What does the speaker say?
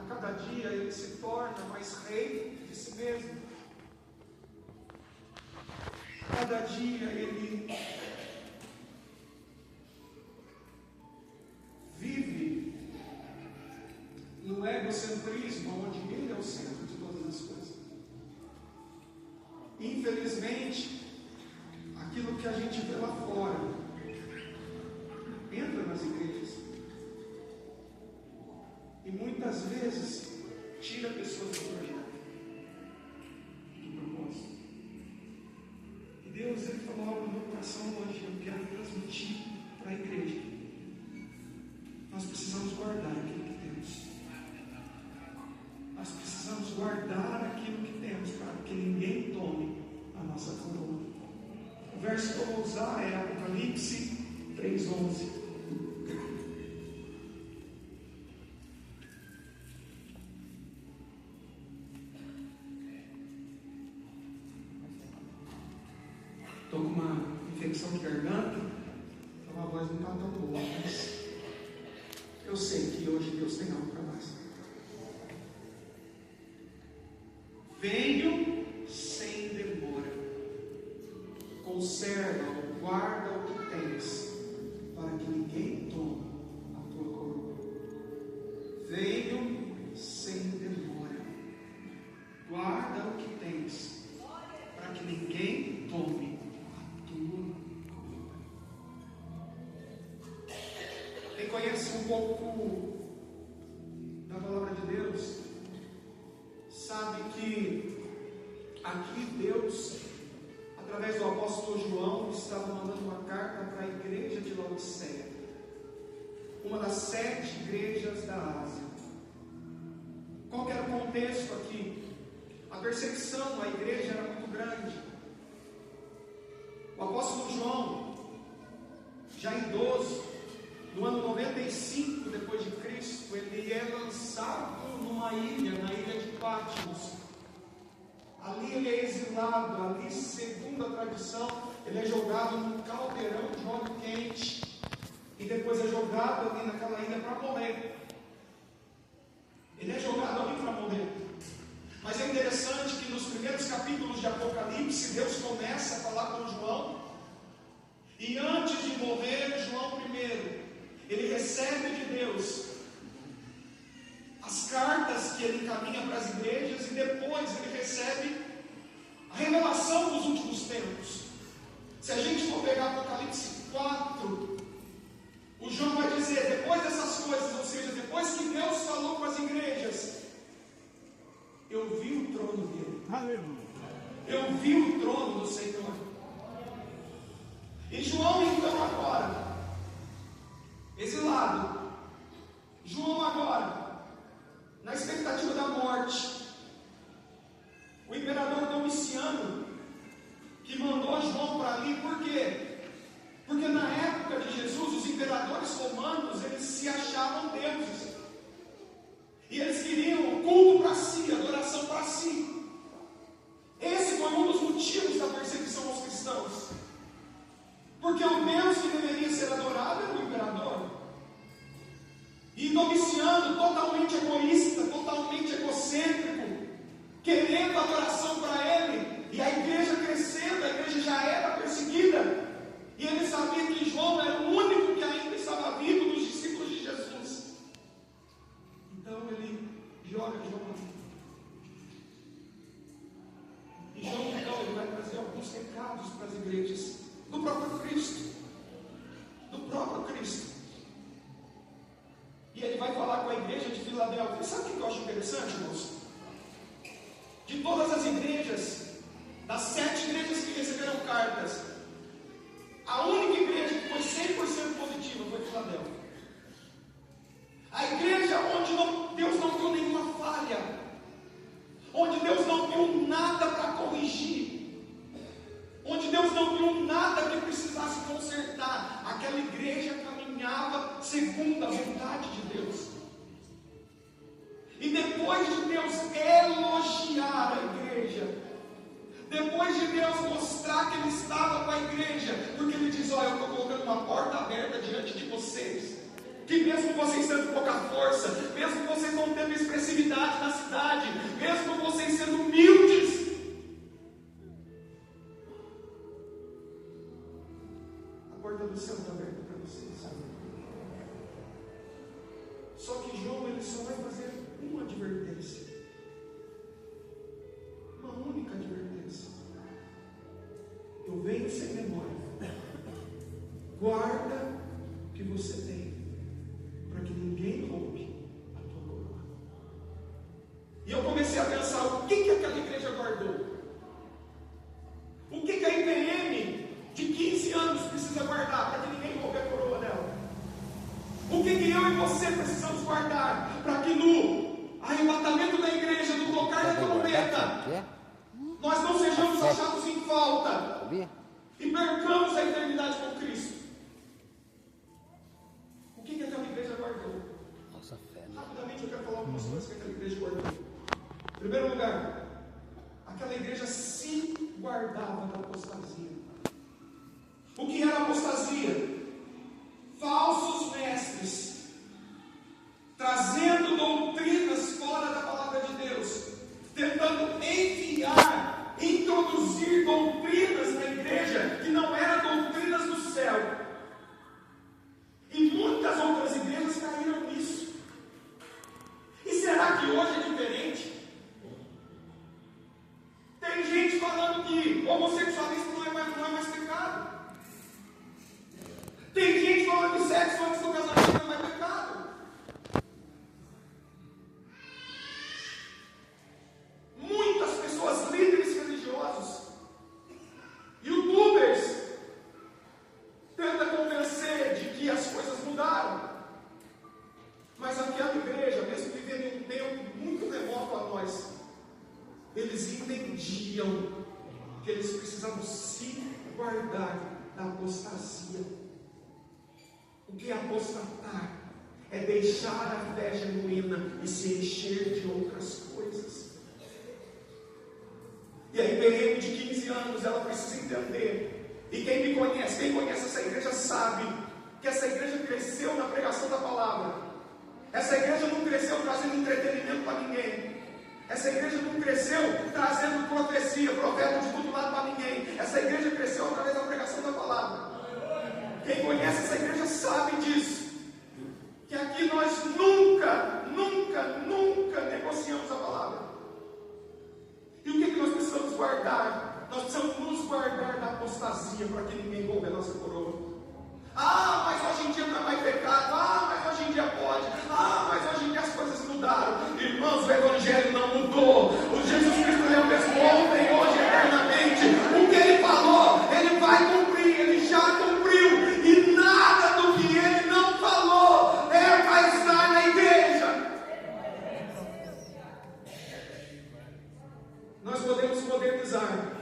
cada dia ele se torna mais rei de si mesmo. Cada dia ele vive no egocentrismo, onde ele é o centro de todas as coisas. Infelizmente, aquilo que a gente vê lá fora entra nas igrejas e muitas vezes tira pessoas do projeto, do propósito. E Deus, ele falou algo no meu coração hoje, eu quero transmitir para a igreja. Nós precisamos guardar aquilo que temos. Nós precisamos guardar aquilo que temos para que ninguém tome a nossa coroa. O verso que eu vou usar é Apocalipse 3:11. Estou com uma infecção de garganta, então a voz não está tão boa, mas eu sei que hoje Deus tem algo para nós. Venho sem demora, conserva ou guarda o que tens, para que ninguém tome a tua coroa. Venho sem demora, guarda o que tens, para que ninguém tome a tua coroa. Quem conhece um pouco da palavra de Deus sabe que aqui Deus, através do apóstolo João, estava mandando uma carta para a igreja de Laodiceia, uma das 7 igrejas da Ásia. Qual que era o contexto aqui? A perseguição à igreja era muito grande. O apóstolo João, já idoso, no ano 95 depois de Cristo, ele é lançado numa ilha, na ilha de Patmos. Ali ele é exilado, ali, segundo a tradição, ele é jogado num caldeirão de óleo quente e depois é jogado ali naquela ilha para morrer. Ele é jogado ali para morrer. Mas é interessante que nos primeiros capítulos de Apocalipse, Deus começa a falar com João, e antes de morrer, João primeiro, ele recebe de Deus as cartas que ele encaminha para as igrejas, e depois ele recebe a revelação dos últimos tempos. Se a gente for pegar Apocalipse 4, o João vai dizer, depois dessas coisas, ou seja, depois que Deus falou com as igrejas, eu vi o trono dele. Aleluia. Eu vi o trono do Senhor. E João então agora, exilado, João agora, na expectativa da morte, o imperador Domiciano, que mandou João para ali, por quê? Porque na época de Jesus, os imperadores romanos, eles se achavam deuses, e eles queriam culto para si, adoração para si. Esse foi um dos motivos da perseguição aos cristãos, porque o Deus que deveria ser adorado era o imperador. E Domiciano, totalmente egoísta, totalmente egocêntrico, querendo adoração para ele, e a igreja crescendo, a igreja já era perseguida, e ele sabia que João era o único que ainda estava vivo dos discípulos de Jesus. Então ele joga João ali. E João então ele vai trazer alguns recados para as igrejas do próprio Cristo. Do próprio Cristo. E ele vai falar com a igreja de Filadélfia. Sabe o que eu acho interessante, irmãos? De todas as igrejas, das 7 igrejas que receberam cartas, a única igreja que foi 100% positiva foi Filadélfia. A igreja onde Deus não viu nenhuma falha, onde Deus não viu nada para corrigir, onde Deus não viu nada que precisasse consertar, aquela igreja caminhava segundo a vontade de Deus. E depois de Deus elogiar a igreja, depois de Deus mostrar que Ele estava com a igreja, porque Ele diz, olha, eu estou colocando uma porta aberta diante de vocês, que mesmo vocês tendo pouca força, mesmo vocês não tendo expressividade, comecei a pensar, o que aquela igreja guardou? O que a IPM de 15 anos precisa guardar para que ninguém roube a coroa dela? O que eu e você precisamos guardar para que no arrebatamento da igreja, no tocar da trombeta, nós não sejamos achados em falta e percamos a eternidade com Cristo? O que aquela igreja guardou? Rapidamente eu quero falar algumas coisas que aquela igreja guardou. Em primeiro lugar, aquela igreja se guardava da apostasia. O que era apostasia? Falsos mestres trazendo doutrinas fora da palavra de Deus, tentando enviar, introduzir doutrinas na igreja que não eram doutrinas do céu. E muitas outras igrejas caíram nisso. E será que hoje é diferente? Tem gente falando que homossexualismo não é mais pecado. Tem gente falando que sexo antes do casamento não é mais pecado. Muitas pessoas, líderes religiosos, youtubers, tentam convencer de que as coisas mudaram. Mas aquela igreja, mesmo vivendo em um tempo muito remoto a nós, eles entendiam que eles precisavam se guardar da apostasia. O que é apostatar? É deixar a fé genuína e se encher de outras coisas. E a IPM de 15 anos, ela precisa entender. E quem conhece essa igreja sabe que essa igreja cresceu na pregação da palavra. Essa igreja não cresceu trazendo entretenimento para ninguém. Essa igreja não cresceu trazendo profecia, profeta de todo lado para ninguém. Essa igreja cresceu através da pregação da palavra. Quem conhece essa igreja sabe disso. Que aqui nós nunca negociamos a palavra. E o que nós precisamos guardar? Nós precisamos nos guardar da apostasia para que ninguém roube a nossa coroa. Mas hoje em dia não é mais pecado. Mas hoje em dia pode. Mas hoje em dia as coisas mudaram. Irmãos, o Evangelho não mudou. O Jesus Cristo é o mesmo ontem, hoje, eternamente. O que Ele falou, Ele vai cumprir. Ele já cumpriu. E nada do que Ele não falou vai estar na igreja. Nós podemos modernizar,